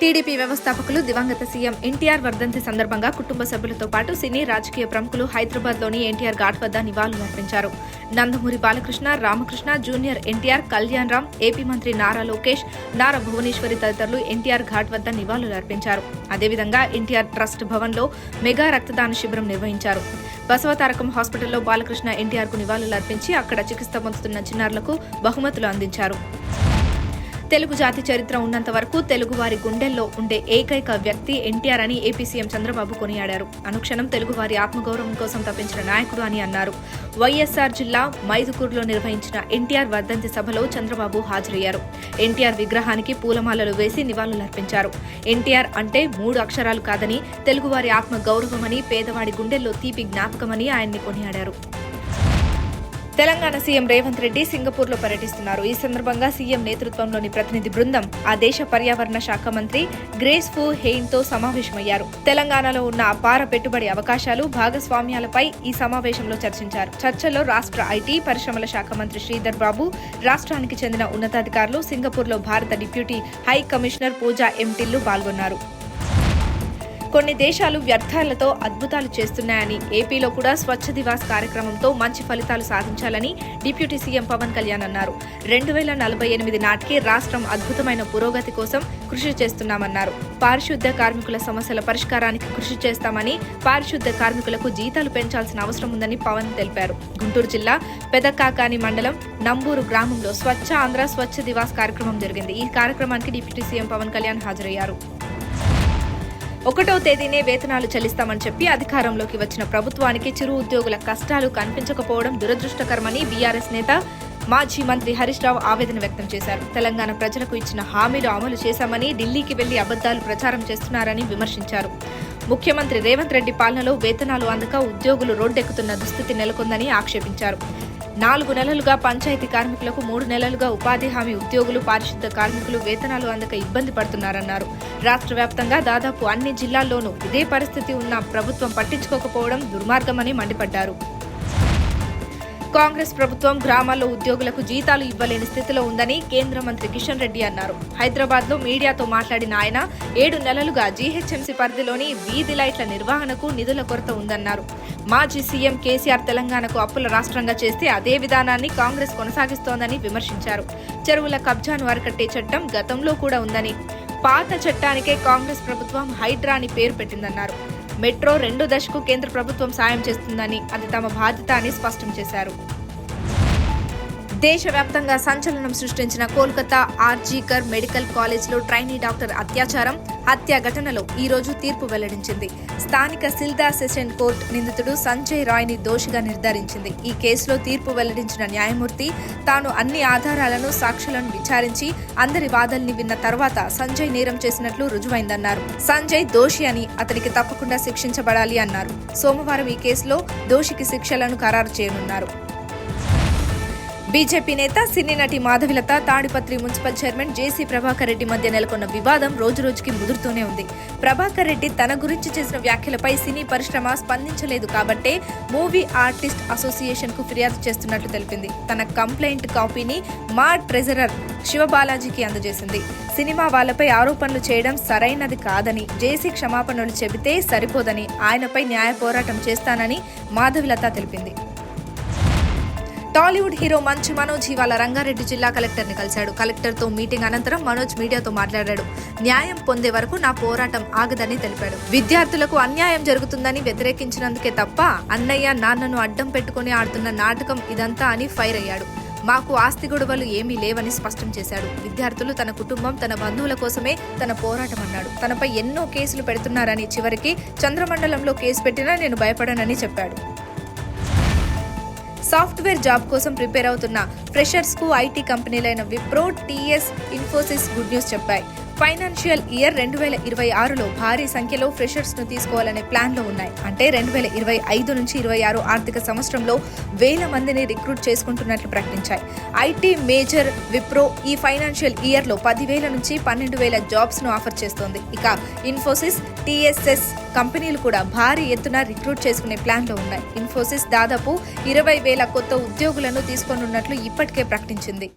TDP వ్యవస్థాపకులు దివంగత CM NTR వర్ధంతి సందర్భంగా కుటుంబ సభ్యులతో పాటు సినీ రాజకీయ ప్రముఖులు హైదరాబాద్లోని ఎన్టీఆర్ ఘాట్ వద్ద నివాళులర్పించారు. నందమూరి బాలకృష్ణ, రామకృష్ణ, జూనియర్ ఎన్టీఆర్, కళ్యాణ్ రామ్, ఏపీ మంత్రి నారా లోకేష్, నారా భువనేశ్వరి తదితరులు ఎన్టీఆర్ ఘాట్ వద్ద నివాళులర్పించారు. అదేవిధంగా ఎన్టీఆర్ ట్రస్ట్ భవన్లో మెగా రక్తదాన శిబిరం నిర్వహించారు. బసవతారకం హాస్పిటల్లో బాలకృష్ణ ఎన్టీఆర్కు నివాళులర్పించి అక్కడ చికిత్స పొందుతున్న చిన్నారులకు బహుమతులు అందించారు. తెలుగు జాతి చరిత్ర ఉన్నంత వరకు తెలుగువారి గుండెల్లో ఉండే ఏకైక వ్యక్తి ఎన్టీఆర్ అని ఏపీ సీఎం చంద్రబాబు కొనియాడారు. అనుక్షణం తెలుగువారి ఆత్మగౌరవం కోసం తప్పించిన నాయకుడు అని అన్నారు. వైఎస్ఆర్ జిల్లా మైదుకూరులో నిర్వహించిన ఎన్టీఆర్ వర్ధంతి సభలో చంద్రబాబు హాజరయ్యారు. ఎన్టీఆర్ విగ్రహానికి పూలమాలలు వేసి నివాళులర్పించారు. ఎన్టీఆర్ అంటే 3 అక్షరాలు కాదని, తెలుగువారి ఆత్మ గౌరవమని, పేదవాడి గుండెల్లో తీపి జ్ఞాపకమని ఆయన్ని కొనియాడారు. తెలంగాణ సీఎం రేవంత్ రెడ్డి సింగపూర్లో పర్యటిస్తున్నారు. ఈ సందర్భంగా సీఎం నేతృత్వంలోని ప్రతినిధి బృందం ఆ దేశ పర్యావరణ శాఖ మంత్రి గ్రేస్ ఫూ హెయిన్తో సమావేశమయ్యారు. తెలంగాణలో ఉన్న అపార పెట్టుబడి అవకాశాలు, భాగస్వామ్యాలపై ఈ సమావేశంలో చర్చించారు. చర్చల్లో రాష్ట్ర ఐటీ, పరిశ్రమల శాఖ మంత్రి శ్రీధర్ బాబు, రాష్ట్రానికి చెందిన ఉన్నతాధికారులు, సింగపూర్లో భారత డిప్యూటీ హై కమిషనర్ పూజా ఎంటిల్లు పాల్గొన్నారు. కొన్ని దేశాలు వ్యర్థాలతో అద్భుతాలు చేస్తున్నాయని, ఏపీలో కూడా స్వచ్ఛ దివాస్ కార్యక్రమంతో మంచి ఫలితాలు సాధించాలని డిప్యూటీ సీఎం పవన్ కళ్యాణ్ అన్నారు. 2048 నాటికి రాష్ట్రం అద్భుతమైన పురోగతి కోసం కృషి చేస్తున్నామన్నారు. పారిశుద్ధ్య కార్మికుల సమస్యల పరిష్కారానికి కృషి చేస్తామని, పారిశుద్ధ్య కార్మికులకు జీతాలు పెంచాల్సిన అవసరం ఉందని పవన్ తెలిపారు. గుంటూరు జిల్లా పెదకాకాని మండలం నంబూరు గ్రామంలో స్వచ్ఛ ఆంధ్ర స్వచ్ఛ దివాస్ కార్యక్రమం జరిగింది. ఈ కార్యక్రమానికి డిప్యూటీ సీఎం పవన్ కళ్యాణ్ హాజరయ్యారు. 1వ తేదీనే వేతనాలు చెల్లిస్తామని చెప్పి అధికారంలోకి వచ్చిన ప్రభుత్వానికి చిరు ఉద్యోగుల కష్టాలు కనిపించకపోవడం దురదృష్టకరమని బీఆర్ఎస్ నేత, మాజీ మంత్రి హరీష్ రావు ఆవేదన వ్యక్తం చేశారు. తెలంగాణ ప్రజలకు ఇచ్చిన హామీలు అమలు చేశామని ఢిల్లీకి వెళ్లి అబద్దాలు ప్రచారం చేస్తున్నారని విమర్శించారు. ముఖ్యమంత్రి రేవంత్ రెడ్డి పాలనలో వేతనాలు అందక ఉద్యోగులు రోడ్డెక్కుతున్న దుస్థితి నెలకొందని ఆక్షేపించారు. 4 నెలలుగా పంచాయతీ కార్మికులకు, 3 నెలలుగా ఉపాధి హామీ ఉద్యోగులు, పారిశుద్ధ్య కార్మికులు వేతనాలు అందక ఇబ్బంది పడుతున్నారన్నారు. రాష్ట్ర వ్యాప్తంగా దాదాపు అన్ని జిల్లాల్లోనూ ఇదే పరిస్థితి ఉన్న ప్రభుత్వం పట్టించుకోకపోవడం దుర్మార్గమని మండిపడ్డారు. కాంగ్రెస్ ప్రభుత్వం గ్రామాల్లో ఉద్యోగులకు జీతాలు ఇవ్వలేని స్థితిలో ఉందని కేంద్ర మంత్రి కిషన్ రెడ్డి అన్నారు. హైదరాబాద్లో మీడియాతో మాట్లాడిన ఆయన 7 నెలలుగా జీహెచ్ఎంసీ పరిధిలోని వీధి లైట్ల నిర్వహణకు నిధుల కొరత ఉందన్నారు. మాజీ సీఎం కేసీఆర్ తెలంగాణకు అప్పుల రాష్ట్రంగా చేస్తే అదే విధానాన్ని కాంగ్రెస్ కొనసాగిస్తోందని విమర్శించారు. చెరువుల కబ్జాను అరికట్టే చట్టం గతంలో కూడా ఉందని, పాత చట్టానికే కాంగ్రెస్ ప్రభుత్వం హైడ్రా అని పేరు పెట్టిందన్నారు. మెట్రో 2 దశకు కేంద్ర ప్రభుత్వం సాయం చేస్తుందని, అది తమ బాధ్యత అని స్పష్టం చేశారు. దేశవ్యాప్తంగా సంచలనం సృష్టించిన కోల్కతా ఆర్జీకర్ మెడికల్ కాలేజ్లో ట్రైనీ డాక్టర్ అత్యాచారం, హత్య ఘటనలో ఈ రోజు తీర్పు వెల్లడించింది. స్థానిక సిల్దా సెషన్ కోర్టు నిందితుడు సంజయ్ రాయ్ని దోషిగా నిర్ధారించింది. ఈ కేసులో తీర్పు వెల్లడించిన న్యాయమూర్తి తాను అన్ని ఆధారాలను, సాక్షులను విచారించి అందరి వాదనల్ని విన్న తర్వాత సంజయ్ నేరం చేసినట్లు రుజువైందన్నారు. సంజయ్ దోషి అని, అతనికి తప్పకుండా శిక్షించబడాలి అన్నారు. సోమవారం ఈ కేసులో దోషికి శిక్షలను ఖరారు చేయనున్నారు. బీజేపీ నేత, సినీ నటి మాధవిలత, తాడిపత్రి మున్సిపల్ చైర్మన్ జేసీ ప్రభాకర్ రెడ్డి మధ్య నెలకొన్న వివాదం రోజురోజుకి ముదురుతూనే ఉంది. ప్రభాకర్ రెడ్డి తన గురించి చేసిన వ్యాఖ్యలపై సినీ పరిశ్రమ స్పందించలేదు కాబట్టే మూవీ ఆర్టిస్ట్ అసోసియేషన్ కు ఫిర్యాదు చేస్తున్నట్లు తెలిపింది. తన కంప్లైంట్ కాపీని మా ట్రెజరర్ శివబాలాజీకి అందజేసింది. సినిమా వాళ్లపై ఆరోపణలు చేయడం సరైనది కాదని, జేసీ క్షమాపణలు చెబితే సరిపోదని, ఆయనపై న్యాయ పోరాటం చేస్తానని మాధవిలత తెలిపింది. టాలీవుడ్ హీరో మంచు మనోజ్ ఇవాళ రంగారెడ్డి జిల్లా కలెక్టర్ని కలిశాడు. కలెక్టర్తో మీటింగ్ అనంతరం మనోజ్ మీడియాతో మాట్లాడాడు. న్యాయం పొందే వరకు నా పోరాటం ఆగదని తెలిపాడు. విద్యార్థులకు అన్యాయం జరుగుతుందని వ్యతిరేకించినందుకే తప్ప అన్నయ్య, నాన్నను అడ్డం పెట్టుకుని ఆడుతున్న నాటకం ఇదంతా అని ఫైర్ అయ్యాడు. మాకు ఆస్తి గొడవలు ఏమీ లేవని స్పష్టం చేశాడు. విద్యార్థులు, తన కుటుంబం, తన బంధువుల కోసమే తన పోరాటం అన్నాడు. తనపై ఎన్నో కేసులు పెడుతున్నారని, చివరికి చంద్రమండలంలో కేసు పెట్టినా నేను భయపడనని చెప్పాడు. సాఫ్ట్వేర్ జాబ్ కోసం ప్రిపేర్ అవుతున్న ఫ్రెషర్స్ కు ఐటీ కంపెనీలైన Wipro, TCS, Infosys good news చెప్పాయి. ఫైనాన్షియల్ ఇయర్ 2026లో భారీ సంఖ్యలో ఫ్రెషర్స్ ను తీసుకోవాలనే ప్లాన్ లో ఉన్నాయి. అంటే 2025 నుంచి 26 ఆర్థిక సంవత్సరంలో 1000 మందిని రిక్రూట్ చేసుకుంటున్నట్లు ప్రకటించాయి. ఐటీ మేజర్ విప్రో ఈ ఫైనాన్షియల్ ఇయర్ లో 10,000 నుంచి 12,000 జాబ్స్ ను ఆఫర్ చేస్తోంది. ఇక ఇన్ఫోసిస్, టీఎస్ఎస్ కంపెనీలు కూడా భారీ ఎత్తున రిక్రూట్ చేసుకునే ప్లాన్ లో ఉన్నాయి. ఇన్ఫోసిస్ దాదాపు 20,000 కొత్త ఉద్యోగులను తీసుకోనున్నట్లు ఇప్పటికే ప్రకటించింది.